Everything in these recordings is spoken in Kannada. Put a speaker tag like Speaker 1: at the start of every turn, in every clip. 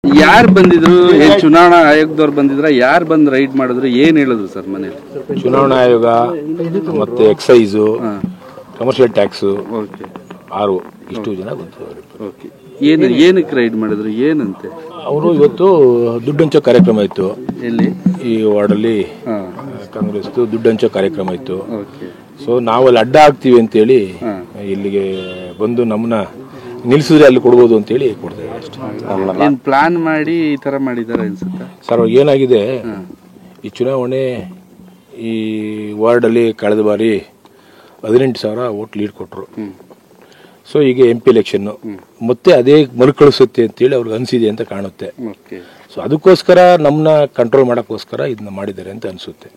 Speaker 1: ಯಾರು ಬಂದಿದ್ರು ಚುನಾವಣಾ ಆಯೋಗದವ್ರು ಬಂದಿದ್ರ ಯಾರು ಬಂದು ರೈಡ್ ಮಾಡಿದ್ರು ಏನ್ ಹೇಳಿದ್ರು ಸರ್ ಮನೇಲಿ?
Speaker 2: ಚುನಾವಣಾ ಆಯೋಗ ಮತ್ತೆ ಎಕ್ಸೈಸ್ ಕಮರ್ಷಿಯಲ್ ಟ್ಯಾಕ್ಸ್ ಆರು ಇಷ್ಟು ಜನ ಬಂದಿದ್ದಾರೆ.
Speaker 1: ಏನಕ್ಕೆ ರೈಡ್ ಮಾಡಿದ್ರು ಏನಂತೆ?
Speaker 2: ಅವರು ಇವತ್ತು ದುಡ್ಡು ಹಂಚೋ ಕಾರ್ಯಕ್ರಮ ಇತ್ತು.
Speaker 1: ಎಲ್ಲಿ?
Speaker 2: ಈ ವಾರ್ಡಲ್ಲಿ ಕಾಂಗ್ರೆಸ್ ದುಡ್ಡು ಹಂಚೋ ಕಾರ್ಯಕ್ರಮ ಇತ್ತು. ಸೊ ನಾವಲ್ಲಿ ಅಡ್ಡ ಆಗ್ತೀವಿ ಅಂತೇಳಿ ಇಲ್ಲಿಗೆ ಬಂದು ನಮ್ಮನ್ನ ನಿಲ್ಸಿದ್ರೆ ಅಲ್ಲಿ ಕೊಡ್ಬೋದು ಅಂತೇಳಿ ಕೊಡ್ತೇವೆ ಅಷ್ಟೇ.
Speaker 1: ಪ್ಲಾನ್ ಮಾಡಿ ಈ ತರ ಮಾಡಿದಾರೆ ಅನ್ಸುತ್ತೆ
Speaker 2: ಸರ್. ಏನಾಗಿದೆ, ಈ ಚುನಾವಣೆ ಈ ವಾರ್ಡಲ್ಲಿ ಕಳೆದ ಬಾರಿ 18,000 ವೋಟ್ ಲೀಡ್ ಕೊಟ್ಟರು. ಸೊ ಈಗ MP ಎಲೆಕ್ಷನ್ ಮತ್ತೆ ಅದೇ ಮರುಕಳಿಸುತ್ತೆ ಅಂತೇಳಿ ಅವ್ರಿಗೆ ಅನಿಸಿದೆ ಅಂತ ಕಾಣುತ್ತೆ. ಸೊ ಅದಕ್ಕೋಸ್ಕರ ನಮ್ಮನ್ನ ಕಂಟ್ರೋಲ್ ಮಾಡೋಕ್ಕೋಸ್ಕರ ಇದನ್ನ ಮಾಡಿದ್ದಾರೆ ಅಂತ ಅನಿಸುತ್ತೆ.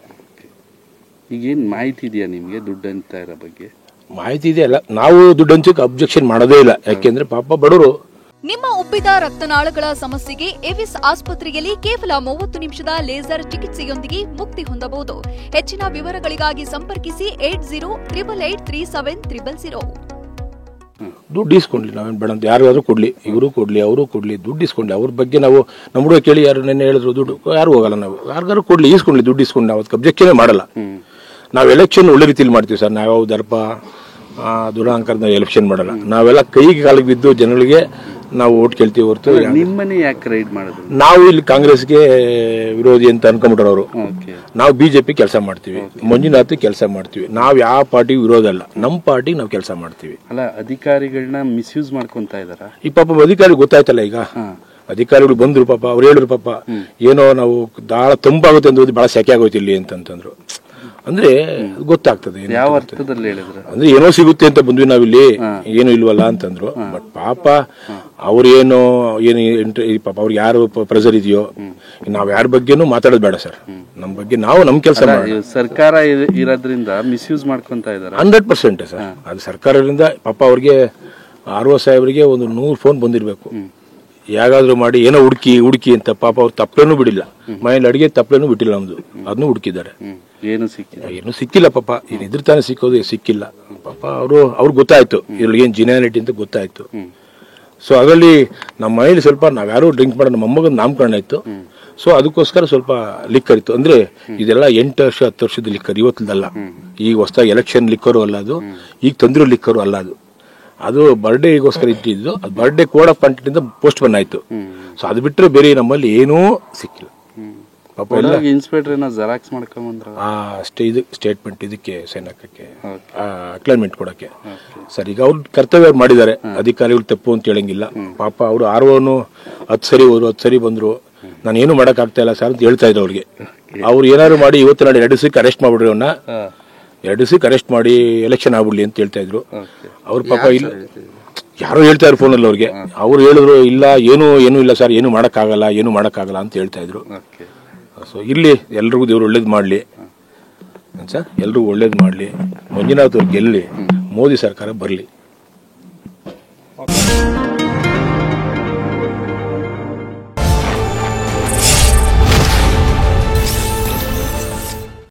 Speaker 1: ಈಗೇನು ಮಾಹಿತಿ ಇದೆಯಾ ನಿಮಗೆ ದುಡ್ಡು ಅಂತ ಇರೋ ಬಗ್ಗೆ?
Speaker 2: ಮಾಹಿತಿ ಇದೆ ಅಲ್ಲ, ನಾವು ದುಡ್ಡು ಹಂಚಕ್ಕೆ ಅಬ್ಜೆಕ್ಷನ್ ಮಾಡೋದೇ ಇಲ್ಲ. ಯಾಕೆಂದ್ರೆ ಪಾಪ ಬಡವರು.
Speaker 3: ನಿಮ್ಮ ಉಬ್ಬಿದ ರಕ್ತನಾಳಗಳ ಸಮಸ್ಯೆಗೆ ಎವಿಸ್ ಆಸ್ಪತ್ರೆಯಲ್ಲಿ ಕೇವಲ 30 ನಿಮಿಷದ ಲೇಸರ್ ಚಿಕಿತ್ಸೆಯೊಂದಿಗೆ ಮುಕ್ತಿ ಹೊಂದಬಹುದು. ಹೆಚ್ಚಿನ ವಿವರಗಳಿಗಾಗಿ ಸಂಪರ್ಕಿಸಿ 8088837300.
Speaker 2: ದುಡ್ಡು ಇಸ್ಕೊಂಡ್ಲಿ, ನಾವೇನು ಬೇಡ ಅಂತ ಯಾರಿಗಾದ್ರೂ ಕೊಡ್ಲಿ, ಇವರು ಕೊಡ್ಲಿ ಅವರು ಕೊಡ್ಲಿ, ದುಡ್ಡು ಇಸ್ಕೊಂಡ್ಲಿ. ಅವ್ರ ಬಗ್ಗೆ ನಾವು ನಮ್ಮ ಹುಡುಗ ಕೇಳಿ ಯಾರು ನೆನ್ನೆ ಹೇಳಿದ್ರು ದುಡ್ಡು ಯಾರು ಹೋಗಲ್ಲ. ನಾವು ಯಾರಿಗಾರು ಕೊಡ್ಲಿ, ಇಸ್ಕೊಂಡ್ಲಿ, ದುಡ್ಡು ಇಸ್ಕೊಂಡು ನಾವು ಅದಕ್ಕೆ ಅಬ್ಜೆಕ್ಷನ್ ಮಾಡಲ್ಲ. ನಾವು ಎಲೆಕ್ಷನ್ ಒಳ್ಳೆ ರೀತಿಯಲ್ಲಿ ಮಾಡ್ತೀವಿ ಸರ್. ನಾವು ದರ್ಪ ದುರಾಂಕರದ ಎಲೆಕ್ಷನ್ ಮಾಡಲ್ಲ. ನಾವೆಲ್ಲ ಕೈಗೆ ಕಾಲಿಗೆ ಬಿದ್ದು ಜನಗಳಿಗೆ ನಾವು ಓಟ್ ಕೇಳ್ತೀವಿ ಹೊರತು.
Speaker 1: ನಿಮ್ಮನೆ ಯಾಕೆ ರೈಡ್ ಮಾಡಿದ್ರು?
Speaker 2: ನಾವು ಇಲ್ಲಿ ಕಾಂಗ್ರೆಸ್ಗೆ ವಿರೋಧಿ ಅಂತ ಅನ್ಕೊಂಡ್ಬಿಟ್ರು ಅವರು. ನಾವು BJP ಕೆಲಸ ಮಾಡ್ತೀವಿ, ಮಂಜುನಾಥ್ ಕೆಲಸ ಮಾಡ್ತೀವಿ. ನಾವು ಯಾವ ಪಾರ್ಟಿಗೂ ವಿರೋಧ ಅಲ್ಲ, ನಮ್ಮ ಪಾರ್ಟಿಗೆ ನಾವು ಕೆಲಸ ಮಾಡ್ತೀವಿ.
Speaker 1: ಅಲ್ಲ, ಅಧಿಕಾರಿಗಳನ್ನ ಮಿಸ್ಯೂಸ್ ಮಾಡ್ಕೊಂತ ಇದಾರ.
Speaker 2: ಈ ಪಾಪ ಅಧಿಕಾರಿ ಗೊತ್ತಾಯ್ತಲ್ಲ, ಈಗ ಅಧಿಕಾರಿಗಳು ಬಂದ್ರು ಪಾಪ, ಅವ್ರು ಹೇಳಿದ್ರು ಪಾಪ ಏನೋ ನಾವು ಬಹಳ ತಂಪಾಗುತ್ತೆ ಅಂತ ಬಹಳ ಸೆಕೆ ಆಗೋಯ್ತು ಇಲ್ಲಿ ಅಂತಂದ್ರು. ಅಂದ್ರೆ ಗೊತ್ತಾಗ್ತದೆ
Speaker 1: ಯಾವ ಅರ್ಥದಲ್ಲಿ ಹೇಳಿದ್ರು
Speaker 2: ಅಂದ್ರೆ ಏನೋ ಸಿಗುತ್ತೆ ಅಂತ ಬಂದ್ವಿ ನಾವಿಲ್ಲಿ, ಏನು ಇಲ್ವಲ್ಲ ಅಂತಂದ್ರು. ಬಟ್ ಪಾಪ ಅವ್ರೇನೋ ಏನು ಪಾಪ ಅವ್ರಿಗೆ ಯಾರು ಪ್ರೆಸರ್ ಇದೆಯೋ, ನಾವ್ ಯಾರ ಬಗ್ಗೆನೂ ಮಾತಾಡೋದು ಬೇಡ ಸರ್. ನಮ್ ಬಗ್ಗೆ ನಾವು ನಮ್ ಕೆಲಸ ಮಾಡಿ.
Speaker 1: ಸರ್ಕಾರ ಇರೋದ್ರಿಂದ ಮಿಸ್ಯೂಸ್ ಮಾಡ್ಕೊಂತ ಇದಾರೆ
Speaker 2: 100% ಸರ್. ಅದು ಸರ್ಕಾರದಿಂದ ಪಾಪ ಅವ್ರಿಗೆ RO ಸಾಹೇಬರಿಗೆ ಒಂದು 100 ಫೋನ್ ಬಂದಿರ್ಬೇಕು. ಯಾಗಾದ್ರೂ ಮಾಡಿ ಏನೋ ಹುಡುಕಿ ಅಂತ. ಪಾಪ ಅವ್ರು ತಪ್ಪಲೇನೂ ಬಿಡಿಲ್ಲ, ಮನೇಲಿ ಅಡಿಗೆ ತಪ್ಪಲೇನೂ ಬಿಟ್ಟಿಲ್ಲ, ನಮ್ದು ಅದನ್ನು ಹುಡುಕಿದ್ದಾರೆ. ಏನು ಸಿಕ್ಕಿಲ್ಲ ಪಾಪ. ಇದ್ರ ತಾನೇ ಸಿಕ್ಕೋದು, ಸಿಕ್ಕಿಲ್ಲ ಪಾಪ. ಅವ್ರಿಗೆ ಗೊತ್ತಾಯ್ತು ಇದ್ರೊಳಗೆ ಏನ್ ಜಿನಾನಿಟಿ ಅಂತ ಗೊತ್ತಾಯ್ತು. ಸೊ ಅದರಲ್ಲಿ ನಮ್ಮ ಮನೇಲಿ ಸ್ವಲ್ಪ ನಾವ್ಯಾರು ಡ್ರಿಂಕ್ ಮಾಡೋ ನಮ್ಮ ಅಮ್ಮಗ ನಾಮಕರಣ ಇತ್ತು. ಸೊ ಅದಕ್ಕೋಸ್ಕರ ಸ್ವಲ್ಪ ಲಿಕ್ಕರ್ ಇತ್ತು. ಅಂದ್ರೆ ಇದೆಲ್ಲ 8 ವರ್ಷ 10 ವರ್ಷದ ಲಿಕ್ಕರ್, ಇವತ್ತಲ್ಲ. ಈಗ ಹೊಸದಾಗಿ ಎಲೆಕ್ಷನ್ ಲಿಕ್ಕರು ಅಲ್ಲ ಅದು, ಈಗ ತಂದಿರೋ ಲಿಕ್ಕರು ಅಲ್ಲ ಅದು. ಅದು ಬರ್ಡೇಗೋಸ್ಕರ ಇಟ್ಟಿದ್ದು. ಅದು ಬರ್ಡೇ ಕೋಡ್ ಆಫ್ ಕಂಟೆಂಟ್ ಇಂದ ಪೋಸ್ಟ್ ಬನ್ ಆಯ್ತು. ಸೊ ಅದು ಬಿಟ್ಟರೆ ಬೇರೆ ನಮ್ಮಲ್ಲಿ ಏನೂ ಸಿಕ್ಕಿಲ್ಲ ಪಾಪ. ಎಲ್ಲ
Speaker 1: ಇನ್ಸ್ಪೆಕ್ಟರ್ ಏನೋ ಜೆರಾಕ್ಸ್ ಮಾಡ್ಕೊಂಡ್ಬಂದ್ರ
Speaker 2: ಅಷ್ಟೇ. ಇದು ಸ್ಟೇಟ್ಮೆಂಟ್ ಇದಕ್ಕೆ ಸೈನ್ ಹಾಕಕ್ಕೆ, ಅಕ್ಲೈನ್ಮೆಂಟ್ ಕೊಡಕ್ಕೆ ಸರ್. ಈಗ ಅವ್ರ ಕರ್ತವ್ಯ ಮಾಡಿದ್ದಾರೆ, ಅಧಿಕಾರಿಗಳು ತಪ್ಪು ಅಂತ ಹೇಳಂಗಿಲ್ಲ. ಪಾಪ ಅವರು ROನು 10 ಸರಿ ಹೋದ್ರು, 10 ಸರಿ ಬಂದ್ರು. ನಾನು ಏನು ಮಾಡಕ್ ಆಗ್ತಾ ಇಲ್ಲ ಸರ್ ಅಂತ ಹೇಳ್ತಾ ಇದ್ರು ಅವ್ರಿಗೆ. ಅವ್ರು ಏನಾದ್ರು ಮಾಡಿ ಇವತ್ತು ನಾಳೆ 2 ದಿವಸಕ್ಕೆ ಅರೆಸ್ಟ್ ಮಾಡ್ಬಿಡ್ರಿ ಅವ್ರನ್ನ, 2 ದಿವಸಕ್ಕೆ ಅರೆಸ್ಟ್ ಮಾಡಿ ಎಲೆಕ್ಷನ್ ಆಗ್ಬಿಡ್ಲಿ ಅಂತ ಹೇಳ್ತಾ ಇದ್ರು. ಅವ್ರ ಪಾಪ ಇಲ್ಲ, ಯಾರೋ ಹೇಳ್ತಾ ಇದ್ರು ಫೋನಲ್ಲಿ ಅವ್ರಿಗೆ. ಅವ್ರು ಹೇಳಿದ್ರು ಇಲ್ಲ, ಏನೂ ಇಲ್ಲ ಸರ್, ಏನು ಮಾಡಕ್ಕಾಗಲ್ಲ ಅಂತ ಹೇಳ್ತಾ ಇದ್ರು. ಸೊ ಇಲ್ಲಿ ಎಲ್ರಿಗೂ ದೇವ್ರು ಒಳ್ಳೇದು ಮಾಡ್ಲಿ ಸರ್, ಎಲ್ರಿಗೂ ಒಳ್ಳೇದು ಮಾಡ್ಲಿ. ಮಂಜುನಾಥ್ ಅವ್ರು ಗೆಲ್ಲಿ, ಮೋದಿ ಸರ್ಕಾರ ಬರ್ಲಿ.